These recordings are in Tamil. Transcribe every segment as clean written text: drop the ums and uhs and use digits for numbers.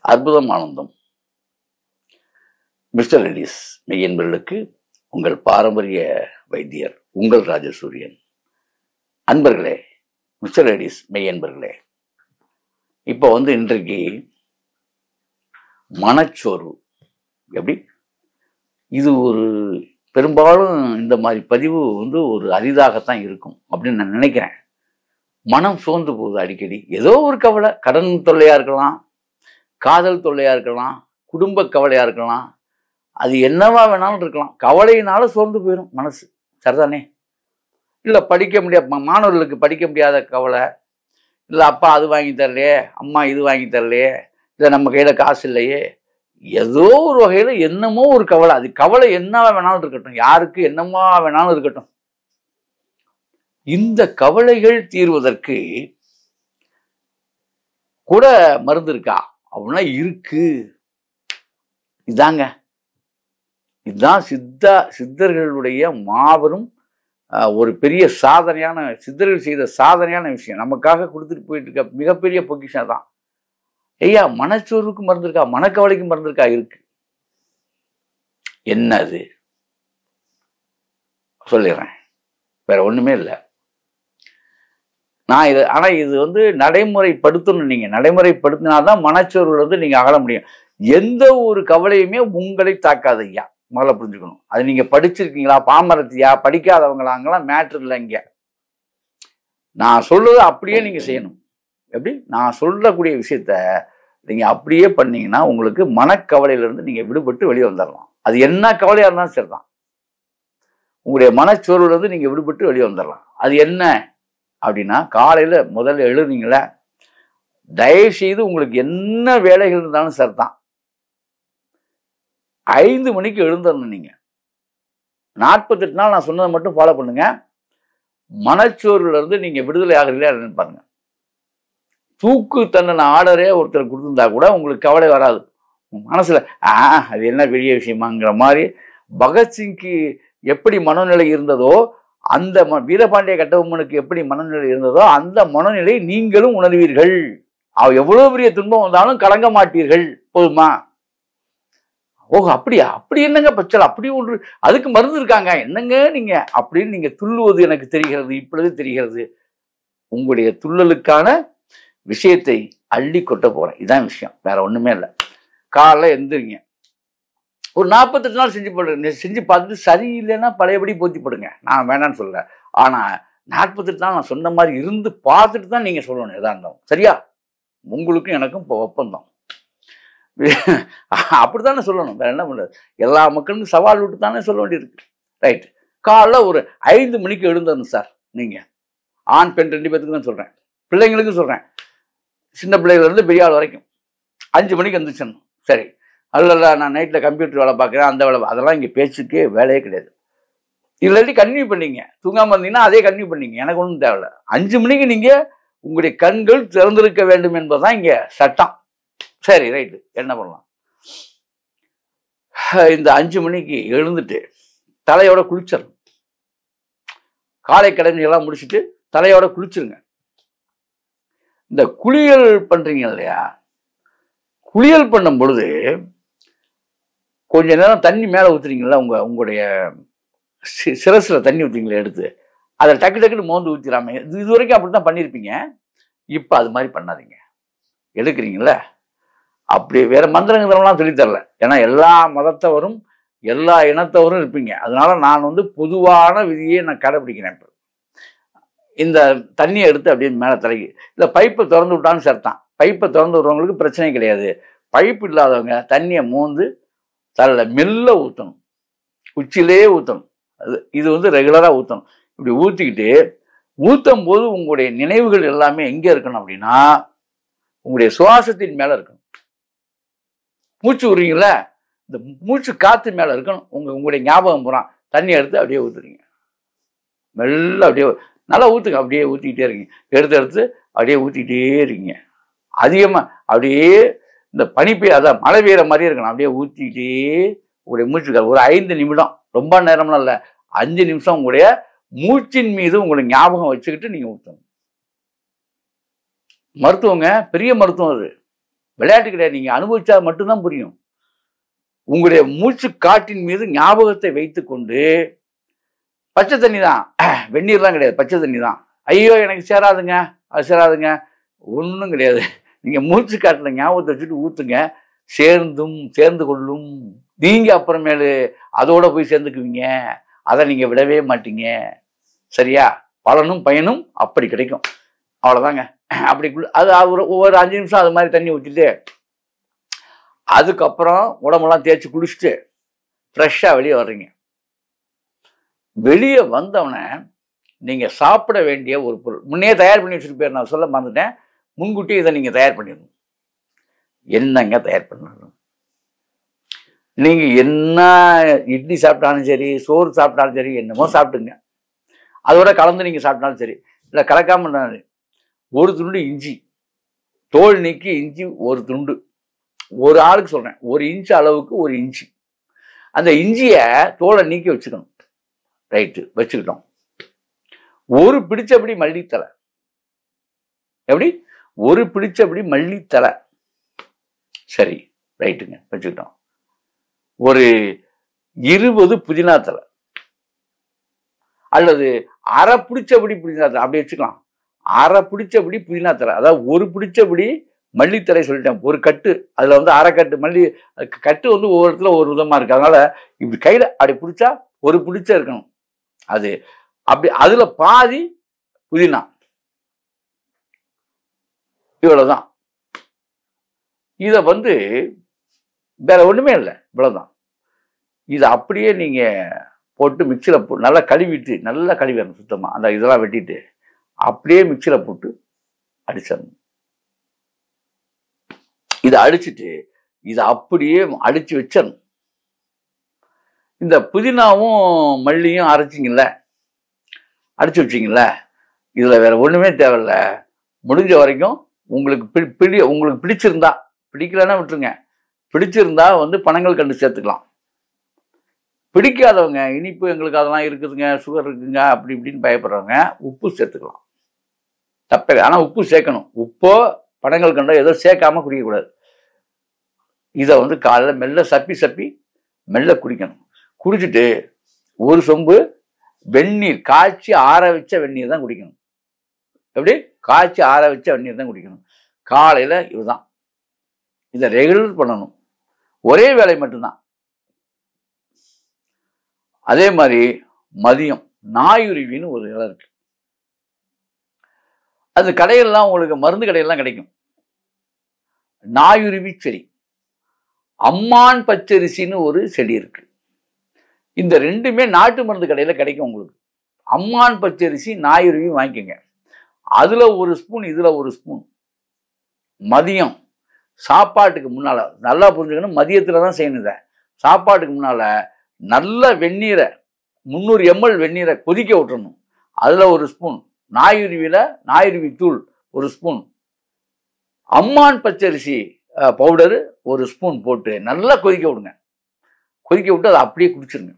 அற்புதம் ஆனந்தம். மிஸ்டர் ரெடிஸ் மெய்யன்பர்களுக்கு உங்கள் பாரம்பரிய வைத்தியர் உங்கள் ராஜசூரியன். அன்பர்களே, மிஸ்டர் ரெடிஸ் மெய்யன்பர்களே, இப்போ இன்றைக்கு மனச்சோர்வு எப்படி, இது ஒரு பெரும்பாலும் இந்த மாதிரி பதிவு ஒரு அரிதாகத்தான் இருக்கும் அப்படின்னு நான் நினைக்கிறேன். மனம் சோர்ந்து போகுது அடிக்கடி. ஏதோ ஒரு கவலை, கடன் தொல்லையா இருக்கலாம், காதல் தொல்லையா இருக்கலாம், குடும்ப கவலையா இருக்கலாம், அது என்னவா வேணாலும் இருக்கலாம். கவலையினால சோர்ந்து போயிடும் மனசு, சரிதானே? இல்லை படிக்க முடியாது, மாணவர்களுக்கு படிக்க முடியாத கவலை, இல்லை அப்பா அது வாங்கி தரலையே, அம்மா இது வாங்கி தரலையே, இல்லை நம்ம கையில் காசு இல்லையே, ஏதோ ஒரு வகையில் என்னமோ ஒரு கவலை. அது கவலை என்னவா வேணாலும் இருக்கட்டும், யாருக்கு என்னமா வேணாலும் இருக்கட்டும். இந்த கவலைகள் தீர்வதற்கு கூட மருந்து இருக்கா அப்படின்னா இருக்கு. இதாங்க, இதுதான் சித்தர்களுடைய மாபெரும் ஒரு பெரிய சாதனையான, சித்தர்கள் செய்த சாதனையான விஷயம். நமக்காக கொடுத்துட்டு போயிட்டு இருக்க மிகப்பெரிய பொக்கிஷம் தான். ஐயா, மனச்சோர்வுக்கு மருந்து இருக்கா, மனக்கவலைக்கு மருந்து இருக்கா? இருக்கு. என்ன அது சொல்லிடுறேன், வேற ஒண்ணுமே இல்லை. நான் இது ஆனா இது நடைமுறைப்படுத்தணும். நீங்க நடைமுறைப்படுத்தினாதான் மனச்சோர்வுல நீங்க அகல முடியும். எந்த ஒரு கவலையுமே உங்களை தாக்காது ஐயா, முதல்ல புரிஞ்சுக்கணும். அது நீங்க படிச்சிருக்கீங்களா, பாமரத்தியா, படிக்காதவங்களாங்களாம் மேட்ரு இல்லை இங்க. நான் சொல்றது அப்படியே நீங்க செய்யணும். எப்படி, நான் சொல்லக்கூடிய விஷயத்த நீங்க அப்படியே பண்ணீங்கன்னா உங்களுக்கு மனக்கவலையிலிருந்து நீங்க விடுபட்டு வெளியே வந்துடலாம். அது என்ன கவலையா இருந்தாலும் சரிதான். உங்களுடைய மனச்சோர்வுல இருந்து நீங்க விடுபட்டு வெளியே வந்துடலாம். அது என்ன அப்படின்னா, காலையில முதல்ல எழுதுனீங்களே, தயவு செய்து உங்களுக்கு என்ன வேலைகள் இருந்தாலும் சரிதான், 5 மணிக்கு எழுந்துடணும். நீங்க 48 நாள் நான் சொன்னதை மட்டும் ஃபாலோ பண்ணுங்க. மனச்சோர்வுல இருந்து நீங்க விடுதலை ஆகிறீங்களா என்னன்னு பாருங்க. தூக்கு தண்டனை ஆர்டரே ஒருத்தர் கொடுத்திருந்தா கூட உங்களுக்கு கவலை வராது. மனசுல அது என்ன பெரிய விஷயமாங்கிற மாதிரி. பகத்சிங்க்கு எப்படி மனநிலை இருந்ததோ, அந்த வீரபாண்டிய கட்டபொம்மனுக்கு எப்படி மனநிலை இருந்ததோ அந்த மனநிலை நீங்களும் உணர்வீர்கள். எவ்வளவு பெரிய துன்பம் வந்தாலும் கலங்க மாட்டீர்கள். போதுமா? ஓஹோ, அப்படியா, அப்படி என்னங்க பிரச்சனை, அப்படி ஒன்று, அதுக்கு மருந்து இருக்காங்க என்னங்க நீங்க அப்படின்னு நீங்க துள்ளுவது எனக்கு தெரிகிறது, இப்பொழுது தெரிகிறது. உங்களுடைய துள்ளலுக்கான விஷயத்தை அள்ளி கொட்ட போறேன். இதான் விஷயம், வேற ஒண்ணுமே இல்லை. காலைல எந்திரிங்க, ஒரு 48 நாள் செஞ்சு பார்த்துட்டு சரியில்லைன்னா பழையபடி போத்தி போடுங்க. நான் வேணான்னு சொல்ல, ஆனா 48 நாள் நான் சொன்ன மாதிரி இருந்து பார்த்துட்டு தான் நீங்க சொல்லணும் எதா இருந்தாலும். சரியா? உங்களுக்கும் எனக்கும் இப்போ ஒப்பந்தம். அப்படித்தானே சொல்லணும், வேற என்ன பண்றது? எல்லா மக்களுக்கும் சவால் விட்டு தானே சொல்ல வேண்டியிருக்கு. ரைட். காலைல ஒரு 5 மணிக்கு எழுந்தணும் சார். நீங்க ஆண் பெண் 2 பேத்துக்கு தான் சொல்றேன், பிள்ளைங்களுக்கும் சொல்றேன். சின்ன பிள்ளைகள் இருந்து பெரிய ஆள் வரைக்கும் 5 மணிக்கு எழுந்திரிச்சணும். சரி, அல்ல நான் நைட்டில் கம்ப்யூட்டர் வேலை பார்க்குறேன், அந்த வேலை, அதெல்லாம் இங்கே பேச்சுக்கே வேலையே கிடையாது. இல்லாட்டி கன்டினியூ பண்ணீங்க, தூங்காமல் இருந்தீங்கன்னா அதே கன்டினியூ பண்ணீங்க, எனக்கு ஒன்றும் தேவையில்லை. 5 மணிக்கு நீங்கள் உங்களுடைய கண்கள் திறந்திருக்க வேண்டும் என்பதுதான் இங்கே சட்டம். சரி, ரைட்டு, என்ன பண்ணலாம்? இந்த 5 மணிக்கு எழுந்துட்டு தலையோட குளிச்சிடணும். காலை கடமைகள்லாம் முடிச்சுட்டு தலையோட குளிச்சிருங்க. இந்த குளியல் பண்றீங்க இல்லையா, குளியல் பண்ணும் பொழுது கொஞ்ச நேரம் தண்ணி மேலே ஊற்றுறீங்களா, உங்களுடைய சிரசில் தண்ணி ஊற்றுறீங்களா எடுத்து, அதை டக்கு டக்குன்னு மோந்து ஊற்றிடாம, இது வரைக்கும் அப்படி தான் பண்ணியிருப்பீங்க. இப்போ அது மாதிரி பண்ணாதீங்க. எடுக்கிறீங்கள, அப்படி வேற மந்திரங்கள்லாம் சொல்லித்தரல. ஏன்னா எல்லா மதத்தவரும் எல்லா இனத்தவரும் இருப்பீங்க. அதனால நான் பொதுவான விதியை நான் கடைபிடிக்கிறேன். இப்போ இந்த தண்ணியை எடுத்து அப்படியே மேலே தலைக்கு, இல்லை பைப்பை திறந்து விட்டான்னு சரிதான். பைப்பை திறந்து விடுறவங்களுக்கு பிரச்சனை கிடையாது. பைப்பு இல்லாதவங்க தண்ணியை மோந்து தலையில் மெல்ல ஊற்றணும், உச்சிலே ஊற்றணும். இது ரெகுலராக ஊற்றணும். இப்படி ஊற்றிக்கிட்டு ஊற்றும் போது உங்களுடைய நினைவுகள் எல்லாமே எங்கே இருக்கணும் அப்படின்னா, உங்களுடைய சுவாசத்தின் மேலே இருக்கணும். மூச்சு விடுறீங்களா, இந்த மூச்சு காற்று மேலே இருக்கணும். உங்களுடைய ஞாபகம் பூரா தண்ணி எடுத்து அப்படியே ஊற்றுறீங்க, மெல்ல அப்படியே நல்லா ஊற்றுங்க. அப்படியே ஊற்றிக்கிட்டே இருக்கீங்க, எடுத்து அப்படியே ஊற்றிக்கிட்டே இருக்கீங்க. அதிகமாக அப்படியே இந்த பனி அதான் மழை பெய்கிற மாதிரியே இருக்கணும். அப்படியே ஊற்றிக்கிட்டே உங்களுடைய மூச்சு ஒரு 5 நிமிடம், ரொம்ப நேரம்லாம் இல்லை, 5 நிமிஷம் உங்களுடைய மூச்சின் மீது உங்களை ஞாபகம் வச்சுக்கிட்டு நீங்கள் ஊற்றணும். மருத்துவங்க, பெரிய மருத்துவம் அது. விளையாட்டு கிடையாது. நீங்கள் அனுபவிச்சா மட்டும்தான் புரியும். உங்களுடைய மூச்சு காட்டின் மீது ஞாபகத்தை வைத்துக்கொண்டு, பச்சை தண்ணி தான், வெந்நீர்லாம் கிடையாது, பச்சை தண்ணி தான். ஐயோ எனக்கு சேராதுங்க, அது சேராதுங்க, ஒன்றும் கிடையாது. நீங்கள் மூச்சு காட்டில் ஞாபகத்தை வச்சுட்டு ஊற்றுங்க, சேர்ந்து கொள்ளும். நீங்கள் அப்புறமேலு அதோட போய் சேர்ந்துக்குவீங்க. அதை நீங்கள் விடவே மாட்டீங்க. சரியா? பலனும் பயனும் அப்படி கிடைக்கும். அவ்வளோதாங்க. அப்படி அது ஒவ்வொரு 5 நிமிஷம் அது மாதிரி தண்ணி ஊற்றிட்டு, அதுக்கப்புறம் உடம்பெல்லாம் தேய்ச்சி குளிச்சுட்டு ஃப்ரெஷ்ஷாக வெளியே வர்றீங்க. வெளியே வந்தவனை நீங்கள் சாப்பிட வேண்டிய ஒரு பொருள் முன்னே தயார் பண்ணி வச்சுட்டு போயிரு. நான் சொல்ல மறந்துட்டேன். முன்கூட்டியே இதை நீங்கள் தயார் பண்ணிடணும். என்னங்க தயார் பண்ணணும்? நீங்கள் என்ன இட்லி சாப்பிட்டாலும் சரி, சோறு சாப்பிட்டாலும் சரி, என்னமோ சாப்பிட்டுங்க. அதோட கலந்து நீங்கள் சாப்பிட்டாலும் சரி, இல்லை கலக்காமல் ஒரு துண்டு இஞ்சி, தோல் நீக்கி இஞ்சி ஒரு துண்டு, ஒரு ஆளுக்கு சொல்கிறேன், 1 இன்ச் அளவுக்கு 1 இன்ச்சு. அந்த இஞ்சியை தோலை நீக்கி வச்சுக்கணும். ரைட்டு, வச்சுக்கிட்டோம். ஒரு பிடிச்சபடி மல்லித்தலை. எப்படி? ஒரு பிடிச்சபடி மல்லித்தலை. சரி, ரைட்டுங்க, வச்சுக்கிட்டோம். ஒரு 20 புதினா தலை, அல்லது அரை பிடிச்சபடி புதினா தலை, அப்படி வச்சுக்கலாம். அரை பிடிச்சபடி புதினா தலை, அதாவது ஒரு பிடிச்சபடி மல்லித்தலை சொல்லிட்டேன். ஒரு கட்டு, அதில் வந்து அரை கட்டு மல்லி கட்டு வந்து ஒவ்வொரு இடத்துல ஒரு விதமாக இருக்குது. அதனால இப்படி கையில் அப்படி பிடிச்சா ஒரு பிடிச்ச இருக்கணும். அது அப்படி, அதில் பாதி புதினா. இவ்வளவுதான். இதை வந்து வேற ஒன்றுமே இல்லை, இவ்வளவுதான். இதை அப்படியே நீங்கள் போட்டு மிக்சியில் நல்லா கழுவிட்டு, நல்லா கழுவிடணும் சுத்தமாக. அந்த இதெல்லாம் வெட்டிட்டு அப்படியே மிக்சியில் போட்டு அடிச்சிடணும். இதை அடிச்சுட்டு இதை அப்படியே அடிச்சு வச்சிடணும். இந்த புதினாவும் மல்லியும் அரைச்சிங்கல்ல, அடிச்சு வச்சிங்கல்ல, இதில் வேற ஒன்றுமே தேவையில்ல. முடிஞ்ச வரைக்கும் உங்களுக்கு உங்களுக்கு பிடிச்சிருந்தா, பிடிக்கலன்னா விட்டுருங்க. பிடிச்சிருந்தா வந்து பனங்கள் கண்டு சேர்த்துக்கலாம். பிடிக்காதவங்க, இனிப்பு எங்களுக்கு அதெல்லாம் இருக்குதுங்க, சுகர் இருக்குங்க அப்படி இப்படின்னு பயப்படுறவங்க உப்பு சேர்த்துக்கலாம். தப்பே. ஆனால் உப்பு சேர்க்கணும். உப்போ பனங்கள் கண்டோ ஏதோ சேர்க்காம குடிக்கக்கூடாது. இதை வந்து காலையில் மெல்ல சப்பி மெல்ல குடிக்கணும். குடிச்சிட்டு ஒரு சொம்பு வெந்நீர், காய்ச்சி ஆற வச்ச வெந்நீர் தான் குடிக்கணும். எப்படி? காய்ச்சி ஆற வச்ச வெந்நீர் தான் குடிக்கணும் காலையில். இதுதான். இதை ரெகுலர் பண்ணணும். ஒரே வேலை மட்டும்தான். அதே மாதிரி மதியம் நாயுருவின்னு ஒரு இலை இருக்கு. அது கடையெல்லாம் உங்களுக்கு மருந்து கடையெல்லாம் கிடைக்கும். நாயுருவி செடி, அம்மான் பச்சரிசின்னு ஒரு செடி இருக்கு. இந்த ரெண்டுமே நாட்டு மருந்து கடையில கிடைக்கும் உங்களுக்கு. அம்மான் பச்சரிசி, நாயுருவி வாங்கிக்கோங்க. அதுல ஒரு ஸ்பூன், இதுல ஒரு ஸ்பூன். மதியம் சாப்பாட்டுக்கு முன்னால, நல்லா புரிஞ்சுக்கணும், மதியத்துல தான் செய்யணும். இதை சாப்பாட்டுக்கு முன்னால நல்ல வெந்நீரை, 300 ml வெந்நீரை கொதிக்க விட்டுறணும். அதுல ஒரு ஸ்பூன் நாயுருவி தூள் ஒரு ஸ்பூன், அம்மான் பச்சரிசி பவுடரு ஒரு ஸ்பூன் போட்டு நல்லா கொதிக்க விடுங்க. கொதிக்க விட்டு அதை அப்படியே குடிச்சிருங்க.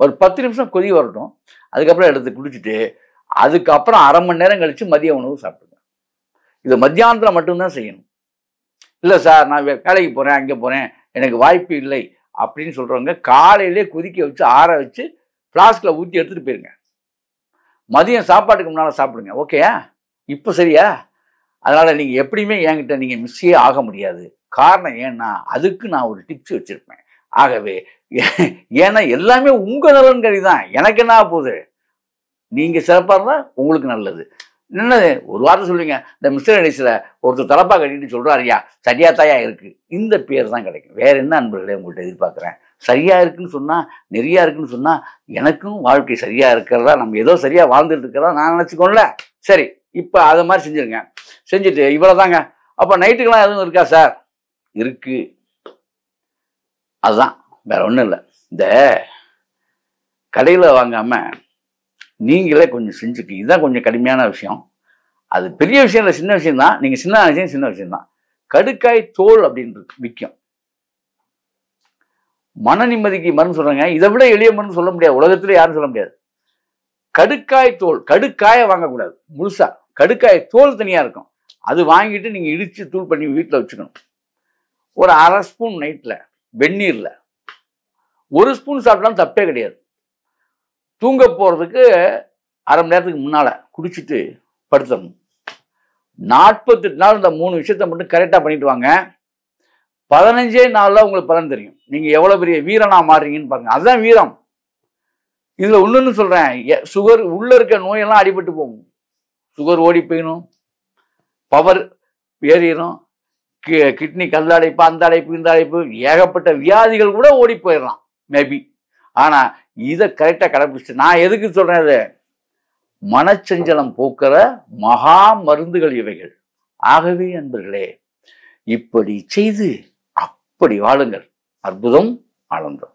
ஒரு 10 நிமிஷம் கொதி வரட்டும். அதுக்கப்புறம் எடுத்து குடிச்சிட்டு அதுக்கப்புறம் அரை மணி நேரம் கழிச்சு மதிய உணவு சாப்பிடுங்க. இதை மத்தியானத்தில் மட்டும்தான் செய்யணும். இல்லை சார் நான் வேலைக்கு போகிறேன், அங்கே போகிறேன், எனக்கு வாய்ப்பு இல்லை அப்படின்னு சொல்கிறவங்க காலையிலே கொதிக்க வச்சு ஆற வச்சு ஃப்ளாஸ்கில் ஊற்றி எடுத்துகிட்டு போயிருங்க. மதியம் சாப்பாட்டுக்கு முன்னால் சாப்பிடுங்க. ஓகேயா? இப்போ சரியா? அதனால் நீங்கள் எப்படியுமே என்கிட்ட நீங்கள் மிஸ்ஸே ஆக முடியாது. காரணம் ஏன்னா அதுக்கு நான் ஒரு டிப்ஸ் வச்சுருப்பேன். ஆகவே ஏன்னா எல்லாமே உங்கள் நலன் கறி தான். எனக்கு என்ன போகுது? நீங்கள் சிறப்பாக இருந்தால் உங்களுக்கு நல்லது. என்னது ஒரு வார்த்தை சொல்லுவீங்க, இந்த மிஸ்டர் அடிஸில் ஒருத்தர் தலப்பா கட்டிட்டு சொல்கிறாரியா சரியா தாயா இருக்குது, இந்த பேர் தான் கிடைக்கும். வேற என்ன அன்பர்களே உங்கள்கிட்ட எதிர்பார்க்குறேன்? சரியாக இருக்குன்னு சொன்னால், நெறியா இருக்குன்னு சொன்னால், எனக்கும் வாழ்க்கை சரியாக இருக்கிறதா, நம்ம ஏதோ சரியாக வாழ்ந்துட்டு இருக்கிறதா நான் நினச்சிக்கோன்ல. சரி, இப்போ அதை மாதிரி செஞ்சுருங்க. செஞ்சுட்டு இவ்வளோதாங்க. அப்போ நைட்டுக்கெல்லாம் எதுவும் இருக்கா சார்? இருக்குது. அதுதான், வேற ஒன்றும் இல்லை. இந்த கடையில் வாங்காமல் நீங்களே கொஞ்சம் செஞ்சுக்கு. இதுதான் கொஞ்சம் கடுமையான விஷயம். அது பெரிய விஷயம் இல்லை, சின்ன விஷயம் தான். நீங்கள் சின்ன விஷயம் தான். கடுக்காய் தோல் அப்படின்னு விற்கும். மன நிம்மதிக்கு மருந்து சொல்றாங்க. இதை விட எளிய மருந்து சொல்ல முடியாது, உலகத்துல யாரும் சொல்ல முடியாது. கடுக்காய் தோல். கடுக்காயை வாங்கக்கூடாது முழுசா. கடுக்காய் தோல் தனியா இருக்கும். அது வாங்கிட்டு நீங்க இடிச்சு தூள் பண்ணி வீட்டில் வச்சுக்கணும். ஒரு 1/2 ஸ்பூன் நைட்டில் வெந்நீரில் 1 ஸ்பூன் சாப்பிட்டாலும் தப்பே கிடையாது. தூங்க போகிறதுக்கு 1/2 மணி நேரத்துக்கு முன்னால் குடிச்சிட்டு படுத்துடணும். 48 நாள் இந்த 3 விஷயத்த மட்டும் கரெக்டாக பண்ணிட்டு வாங்க. 15 நாளில் உங்களுக்கு பலன் தெரியும். நீங்கள் எவ்வளோ பெரிய வீரனா மாறுறீங்கன்னு பாருங்க. அதுதான் வீரம். இதில் ஒன்றுன்னு சொல்கிறேன், சுகர் உள்ளே இருக்க நோயெல்லாம் அடிபட்டு போகும். சுகர் ஓடி போயிடும், பவர் ஏறிடும், கிட்னி கல்லடைப்பு, அந்த அடைப்பு, இந்த அடைப்பு, ஏகப்பட்ட வியாதிகள் கூட ஓடி போயிடலாம் மேபி. ஆனால் இதை கரெக்டாக கடைப்பிடிச்சிட்டு, நான் எதுக்கு சொல்கிறேன், இது மனச்சஞ்சலம் போக்குற மகா மருந்துகள் இவைகள். ஆகவே அன்பர்களே, இப்படி செய்து அப்படி வாழுங்கள். அற்புதம், ஆனந்தம்.